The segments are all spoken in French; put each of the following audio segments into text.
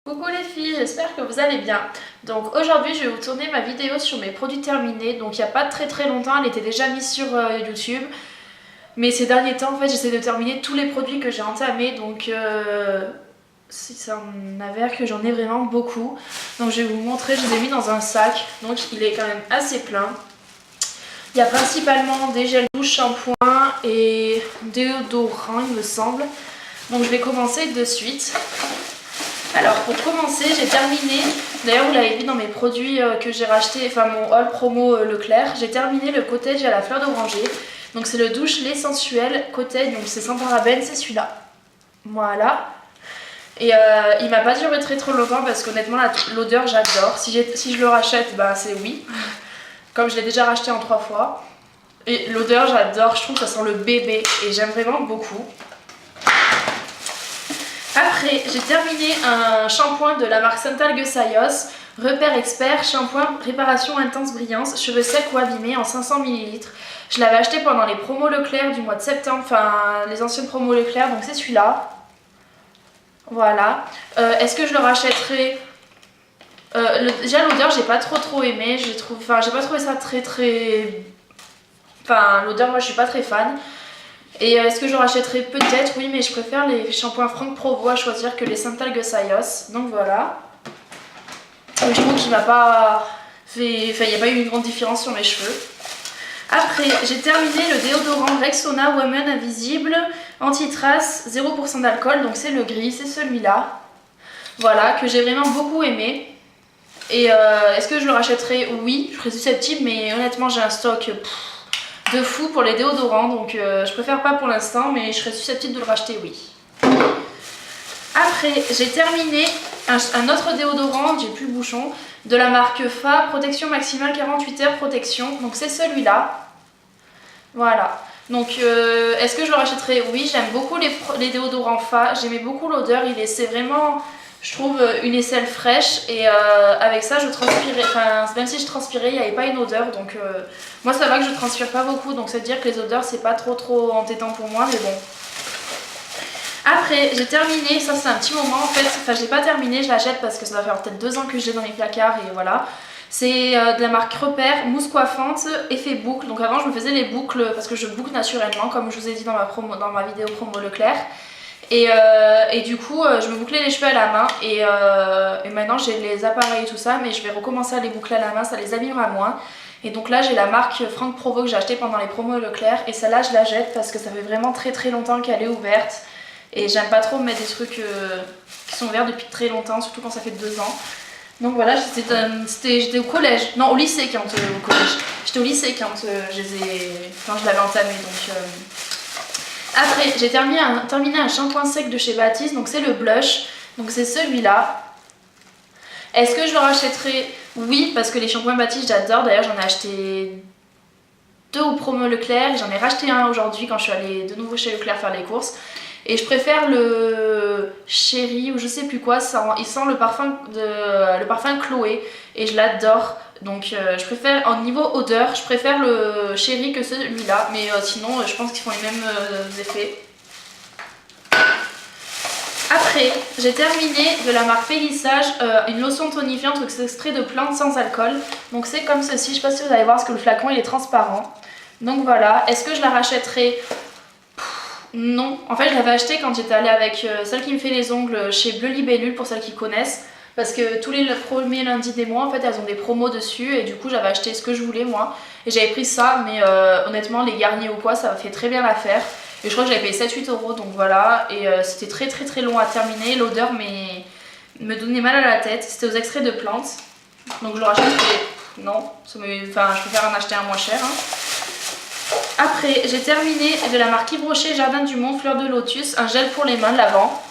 Coucou les filles, j'espère que vous allez bien. Donc aujourd'hui je vais vous tourner ma vidéo sur mes produits terminés. Donc il n'y a pas très longtemps, elle était déjà mise sur YouTube. Mais ces derniers temps en fait j'essaie de terminer tous les produits que j'ai entamés. Donc c'est un avère que j'en ai vraiment beaucoup. Donc je vais vous montrer, je les ai mis dans un sac. Donc il est quand même assez plein. Il y a principalement des gels douche, shampoing et déodorant il me semble. Donc je vais commencer de suite. Alors pour commencer, j'ai terminé, d'ailleurs vous l'avez vu dans mes produits que j'ai racheté, enfin mon haul promo Leclerc, j'ai terminé le cottage à la fleur d'oranger. Donc c'est le douche lait sensuel cottage, donc c'est sans parabènes, c'est celui-là. Voilà. Et il m'a pas duré très longtemps parce qu'honnêtement l'odeur j'adore. Si je le rachète, bah c'est oui. Comme je l'ai déjà racheté en 3 fois. Et l'odeur j'adore, je trouve que ça sent le bébé et j'aime vraiment beaucoup. Après, j'ai terminé un shampoing de la marque Santal Sayos, Repère Expert, shampoing réparation intense brillance, cheveux secs ou abîmés en 500 ml. Je l'avais acheté pendant les promos Leclerc du mois de septembre, enfin les anciennes promos Leclerc, donc c'est celui-là. Voilà. Est-ce que je le rachèterai déjà l'odeur, j'ai pas trop aimé, j'ai pas trouvé ça Enfin l'odeur, moi je suis pas très fan. Et est-ce que je rachèterai peut-être? Oui, mais je préfère les shampoings Franck Provo à choisir que les Santal Sayos. Donc voilà. Je trouve qu'il m'a pas fait... Enfin, il n'y a pas eu une grande différence sur mes cheveux. Après, j'ai terminé le déodorant Rexona Women Invisible Anti-Trace 0% d'alcool. Donc c'est le gris, c'est celui-là. Voilà, que j'ai vraiment beaucoup aimé. Et est-ce que je le rachèterai? Oui, je serais susceptible, mais honnêtement j'ai un stock... de fou pour les déodorants, donc je préfère pas pour l'instant, mais je serais susceptible de le racheter, oui. Après, j'ai terminé un autre déodorant, j'ai plus le bouchon, de la marque Fa, protection maximale 48 heures protection, donc c'est celui-là. Voilà. Donc est-ce que je le rachèterai? Oui, j'aime beaucoup les déodorants Fa, j'aimais beaucoup l'odeur, c'est vraiment... Je trouve une aisselle fraîche et avec ça je transpirais, enfin même si je transpirais il n'y avait pas une odeur, donc moi ça va que je transpire pas beaucoup, donc c'est à dire que les odeurs c'est pas trop entêtant pour moi, mais bon. Après j'ai terminé, ça c'est un petit moment en fait, enfin je l'ai pas terminé, je la jette parce que ça va faire peut-être 2 ans que je l'ai dans mes placards et voilà. C'est de la marque Repère, mousse coiffante, effet boucle, donc avant je me faisais les boucles parce que je boucle naturellement comme je vous ai dit dans ma vidéo promo Leclerc. Et du coup je me bouclais les cheveux à la main et maintenant j'ai les appareils et tout ça, mais je vais recommencer à les boucler à la main, ça les abîmera moins. Et donc là j'ai la marque Franck Provo que j'ai acheté pendant les promos Leclerc et celle-là je la jette parce que ça fait vraiment très longtemps qu'elle est ouverte et j'aime pas trop mettre des trucs qui sont ouverts depuis très longtemps, surtout quand ça fait 2 ans. Donc voilà, j'étais au collège, non au lycée quand au collège. J'étais au lycée quand je l'avais entamé, donc... Après, j'ai terminé un shampoing sec de chez Baptiste, donc c'est le blush, donc c'est celui-là. Est-ce que je le rachèterai? Oui, parce que les shampoings Baptiste j'adore, d'ailleurs j'en ai acheté 2 au promo Leclerc, j'en ai racheté un aujourd'hui quand je suis allée de nouveau chez Leclerc faire les courses. Et je préfère le Chéri ou je sais plus quoi, il sent le parfum Chloé et je l'adore. Donc je préfère, en niveau odeur, je préfère le Chéri que celui-là, mais sinon je pense qu'ils font les mêmes effets. Après, j'ai terminé de la marque Pélissage une lotion tonifiante extrait de plantes sans alcool. Donc c'est comme ceci, je sais pas si vous allez voir parce que le flacon il est transparent. Donc voilà, est-ce que je la rachèterai? Non, en fait je l'avais acheté quand j'étais allée avec celle qui me fait les ongles chez Bleu Libellule pour celles qui connaissent. Parce que tous les premiers lundis des mois en fait elles ont des promos dessus et du coup j'avais acheté ce que je voulais moi. Et j'avais pris ça, mais honnêtement les garniers ou quoi ça fait très bien l'affaire. Et je crois que j'avais payé 7-8 € donc voilà. Et c'était très long à terminer, l'odeur me donnait mal à la tête. C'était aux extraits de plantes. Donc je le rachète, non, je préfère en acheter un moins cher. Hein. Après, j'ai terminé de la marque Yves Rocher Jardin du Monde Fleur de Lotus, un gel pour les mains de l'avant.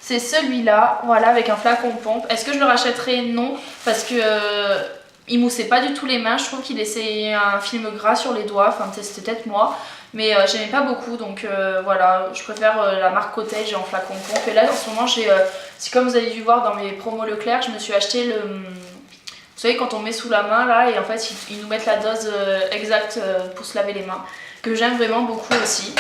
C'est celui-là, voilà, avec un flacon pompe. Est-ce que je le rachèterai? Non, parce que il moussait pas du tout les mains. Je trouve qu'il laissait un film gras sur les doigts, enfin c'était peut-être moi. Mais j'aimais pas beaucoup, donc voilà, je préfère la marque Cottage en flacon pompe. Et là, en ce moment, c'est comme vous avez dû voir dans mes promos Leclerc, je me suis acheté le... Vous savez quand on met sous la main là et en fait ils nous mettent la dose exacte pour se laver les mains, que j'aime vraiment beaucoup aussi.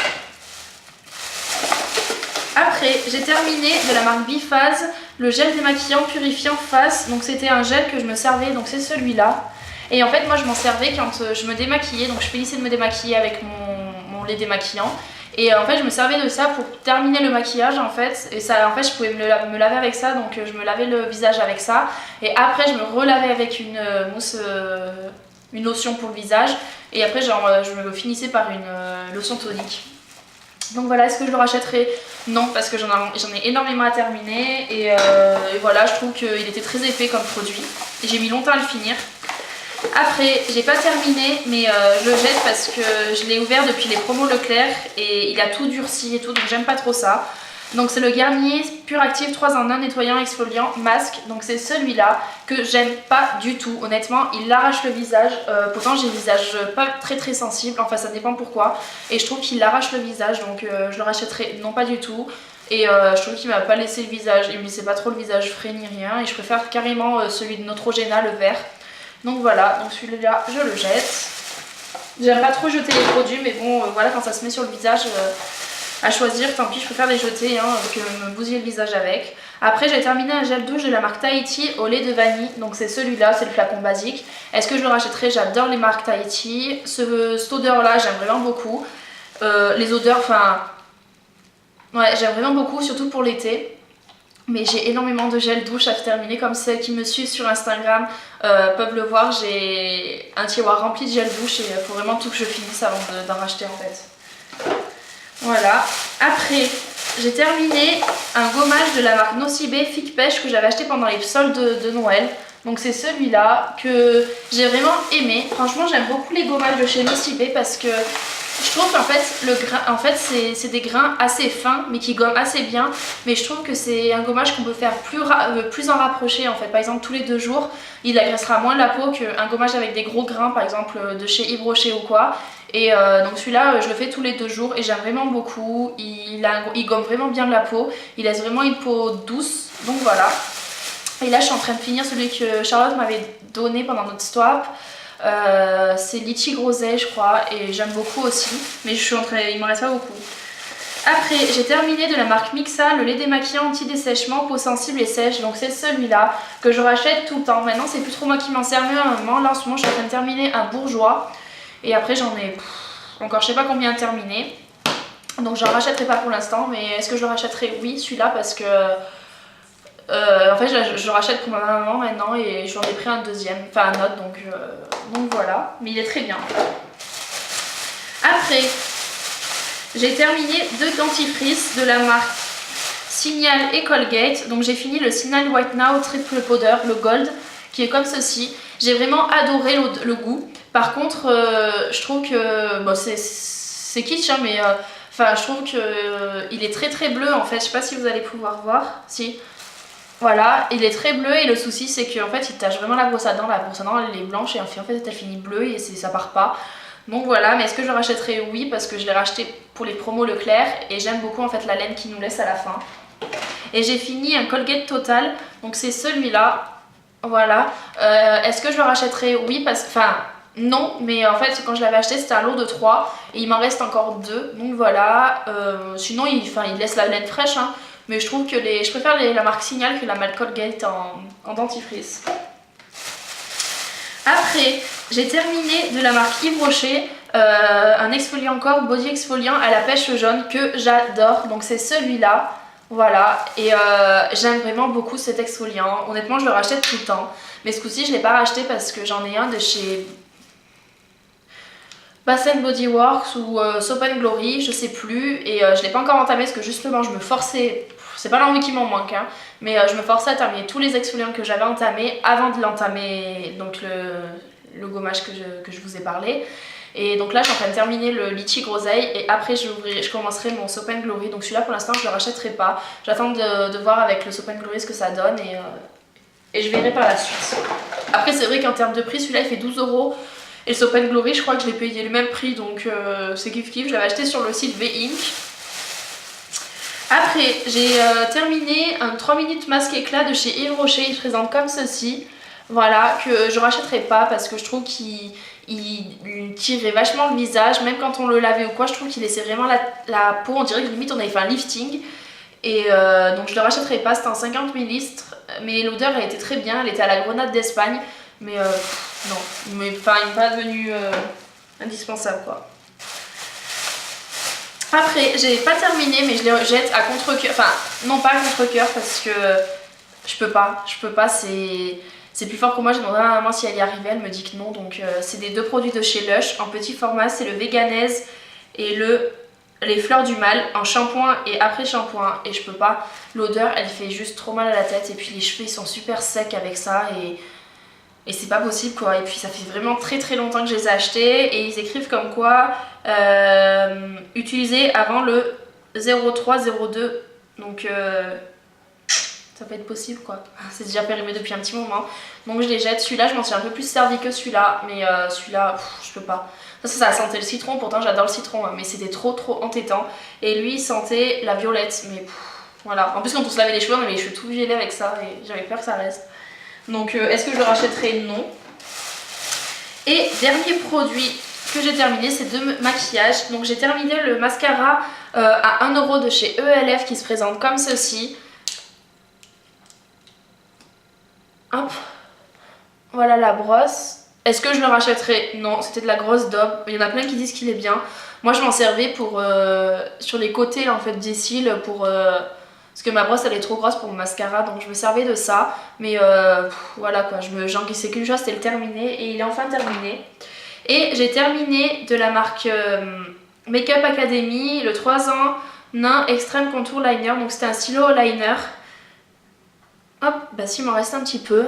Après j'ai terminé de la marque Biphase le gel démaquillant purifiant face. Donc c'était un gel que je me servais, donc c'est celui-là. Et en fait moi je m'en servais quand je me démaquillais, donc je finissais de me démaquiller avec mon lait démaquillant. Et en fait je me servais de ça pour terminer le maquillage en fait. Et ça, en fait je pouvais me laver avec ça, donc je me lavais le visage avec ça. Et après je me relavais avec une mousse, une lotion pour le visage. Et après genre, je me finissais par une lotion tonique. Donc voilà, est-ce que je le rachèterai? Non, parce que j'en ai énormément à terminer. Et voilà, je trouve qu'il était très épais comme produit. J'ai mis longtemps à le finir. Après, j'ai pas terminé, mais je le jette parce que je l'ai ouvert depuis les promos Leclerc et il a tout durci et tout, donc j'aime pas trop ça. Donc c'est le Garnier Pure Active 3 en 1 nettoyant exfoliant masque. Donc c'est celui-là que j'aime pas du tout. Honnêtement, il arrache le visage. Pourtant j'ai le visage pas très sensible, enfin ça dépend pourquoi. Et je trouve qu'il arrache le visage, donc je le rachèterai non pas du tout. Et je trouve qu'il m'a pas laissé le visage, il me laissait pas trop le visage frais ni rien. Et je préfère carrément celui de Neutrogena, le vert. Donc voilà, donc celui-là je le jette. J'aime pas trop jeter les produits, mais bon voilà, quand ça se met sur le visage à choisir, tant pis, je préfère les jeter que me bousiller le visage avec. Après j'ai terminé un gel douche de la marque Tahiti au lait de vanille, donc c'est celui-là, c'est le flacon basique. Est-ce que je le rachèterai? J'adore les marques Tahiti, cette odeur là j'aime vraiment beaucoup. Les odeurs, enfin ouais, j'aime vraiment beaucoup, surtout pour l'été. Mais j'ai énormément de gel douche à terminer, comme celles qui me suivent sur Instagram peuvent le voir. J'ai un tiroir rempli de gel douche et il faut vraiment tout que je finisse avant d'en racheter en fait. Voilà. Après, j'ai terminé un gommage de la marque Nocibé Fig Pêche que j'avais acheté pendant les soldes de Noël. Donc c'est celui-là que j'ai vraiment aimé. Franchement, j'aime beaucoup les gommages de chez Nocibé parce que je trouve qu'en fait, le grain, en fait c'est des grains assez fins mais qui gomment assez bien. Mais je trouve que c'est un gommage qu'on peut faire plus en rapproché en fait. Par exemple, tous les 2 jours, il agressera moins la peau qu'un gommage avec des gros grains, par exemple de chez Yves Rocher ou quoi. Et donc celui-là, je le fais tous les 2 jours et j'aime vraiment beaucoup. Il gomme vraiment bien la peau. Il laisse vraiment une peau douce. Donc voilà. Et là, je suis en train de finir celui que Charlotte m'avait donné pendant notre swap. C'est litchi groseille je crois et j'aime beaucoup aussi, mais il m'en reste pas beaucoup. Après j'ai terminé de la marque Mixa le lait démaquillant anti-dessèchement peau sensible et sèche, donc c'est celui-là que je rachète tout le temps. Maintenant c'est plus trop moi qui m'en sers, mais à un moment là en ce moment je suis en train de terminer un bourgeois et après j'en ai encore je sais pas combien à terminer, donc j'en rachèterai pas pour l'instant. Mais est-ce que je le rachèterai? Oui, celui-là, parce que en fait je le rachète pour ma maman maintenant et j'en ai pris un deuxième, enfin un autre, donc voilà, mais il est très bien. Après j'ai terminé 2 dentifrices de la marque Signal et Colgate. Donc j'ai fini le Signal White Now Triple Powder, le Gold, qui est comme ceci. J'ai vraiment adoré le goût. Par contre je trouve que bon, c'est kitsch hein, mais enfin je trouve que il est très bleu en fait. Je sais pas si vous allez pouvoir voir, si. Voilà, il est très bleu et le souci c'est qu'en fait il tache vraiment la brosse à dents elle est blanche et en fait elle finit bleue et ça part pas. Donc voilà, mais est-ce que je le rachèterai? Oui, parce que je l'ai racheté pour les promos Leclerc et j'aime beaucoup en fait la laine qu'il nous laisse à la fin. Et j'ai fini un Colgate Total, donc c'est celui-là, voilà. Est-ce que je le rachèterai? Oui, enfin non, mais en fait quand je l'avais acheté c'était un lot de 3 et il m'en reste encore 2, donc voilà. Sinon il laisse la laine fraîche hein. Mais je trouve que je préfère la marque Signal que la marque Colgate en dentifrice. Après, j'ai terminé de la marque Yves Rocher un exfoliant corps body exfoliant à la pêche jaune que j'adore. Donc c'est celui-là, voilà. Et j'aime vraiment beaucoup cet exfoliant. Honnêtement, je le rachète tout le temps. Mais ce coup-ci, je ne l'ai pas racheté parce que j'en ai un de chez Bath & Body Works ou Soap & Glory, je sais plus. Et je ne l'ai pas encore entamé parce que justement, je me forçais... C'est pas l'envie qui m'en manque, hein, mais je me forçais à terminer tous les exfoliants que j'avais entamés avant de l'entamer, donc le gommage que je vous ai parlé. Et donc là, je suis en train de terminer le litchi groseille et après je commencerai mon Soap & Glory. Donc celui-là, pour l'instant, je le rachèterai pas. J'attends de voir avec le Soap & Glory ce que ça donne et je verrai par la suite. Après, c'est vrai qu'en termes de prix, celui-là, il fait 12 € et le Soap & Glory, je crois que je l'ai payé le même prix, donc c'est kiff-kiff. Je l'avais acheté sur le site V-Ink. Après, j'ai terminé un 3 minutes masque éclat de chez Yves Rocher. Il se présente comme ceci. Voilà, que je rachèterai pas parce que je trouve qu'il tirait vachement le visage. Même quand on le lavait ou quoi, je trouve qu'il laissait vraiment la peau. On dirait que limite on avait fait un lifting. Et donc je le rachèterai pas, c'était en 50 millilitres. Mais l'odeur elle était très bien, elle était à la grenade d'Espagne. Mais non, mais enfin il n'est pas devenu indispensable quoi. Après, j'ai pas terminé, mais je les jette à contre-cœur. Enfin, non pas à contre-cœur parce que je peux pas, c'est plus fort que moi. J'ai demandé à ma maman si elle y arrivait, elle me dit que non. Donc c'est des deux produits de chez Lush en petit format, c'est le Veganese et les fleurs du mal en shampoing et après shampoing. Et je peux pas, l'odeur elle fait juste trop mal à la tête et puis les cheveux ils sont super secs avec ça et c'est pas possible quoi. Et puis ça fait vraiment très très longtemps que je les ai achetés et ils écrivent comme quoi utilisé avant le 03-02. Donc ça peut être possible quoi. C'est déjà périmé depuis un petit moment. Donc je les jette. Celui-là je m'en suis un peu plus servi que celui-là. Mais celui-là je peux pas. Ça sentait le citron. Pourtant j'adore le citron. Hein, mais c'était trop entêtant. Et lui il sentait la violette. Mais voilà. En plus quand on se lavait les cheveux on avait les cheveux tout gelés avec ça. Et j'avais peur que ça reste. Donc est-ce que je le rachèterai? Non. Et dernier produit que j'ai terminé, c'est de maquillage. Donc j'ai terminé le mascara à 1 € de chez ELF qui se présente comme ceci. Hop. Voilà la brosse. Est-ce que je le rachèterai? Non, c'était de la grosse daube. Il y en a plein qui disent qu'il est bien. Moi je m'en servais pour sur les côtés en fait des cils pour parce que ma brosse elle est trop grosse pour mon mascara, donc je me servais de ça. Mais voilà quoi, j'encaissais qu'une chose, c'était le terminer. Et il est enfin terminé. Et j'ai terminé de la marque Makeup Academy, le 3 ans Nain Extreme Contour Liner. Donc c'était un stylo liner. Hop, bah si, il m'en reste un petit peu.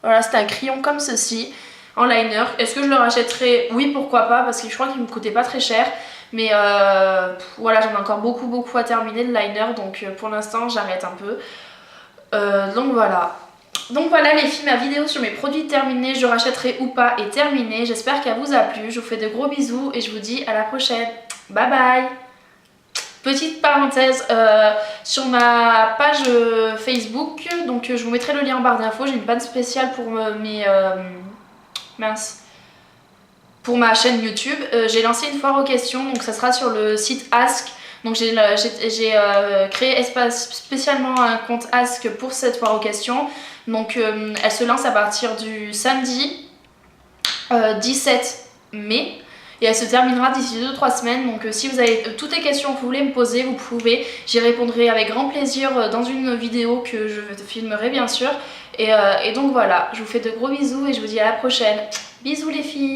Voilà, c'était un crayon comme ceci, en liner. Est-ce que je le rachèterai? Oui, pourquoi pas, parce que je crois qu'il me coûtait pas très cher. Mais voilà, j'en ai encore beaucoup à terminer de liner, donc pour l'instant j'arrête un peu. Donc voilà. Donc voilà les filles, ma vidéo sur mes produits terminés, je rachèterai ou pas est terminée. J'espère qu'elle vous a plu. Je vous fais de gros bisous et je vous dis à la prochaine. Bye bye. Petite parenthèse, sur ma page Facebook, donc je vous mettrai le lien en barre d'infos, j'ai une page spéciale pour pour ma chaîne YouTube. J'ai lancé une foire aux questions, donc ça sera sur le site Ask. Donc j'ai créé spécialement un compte Ask pour cette foire aux questions. Donc elle se lance à partir du samedi 17 mai. Et elle se terminera d'ici 2-3 semaines. Donc si vous avez toutes les questions que vous voulez me poser, vous pouvez. J'y répondrai avec grand plaisir dans une vidéo que je filmerai bien sûr. Et donc voilà, je vous fais de gros bisous et je vous dis à la prochaine. Bisous les filles!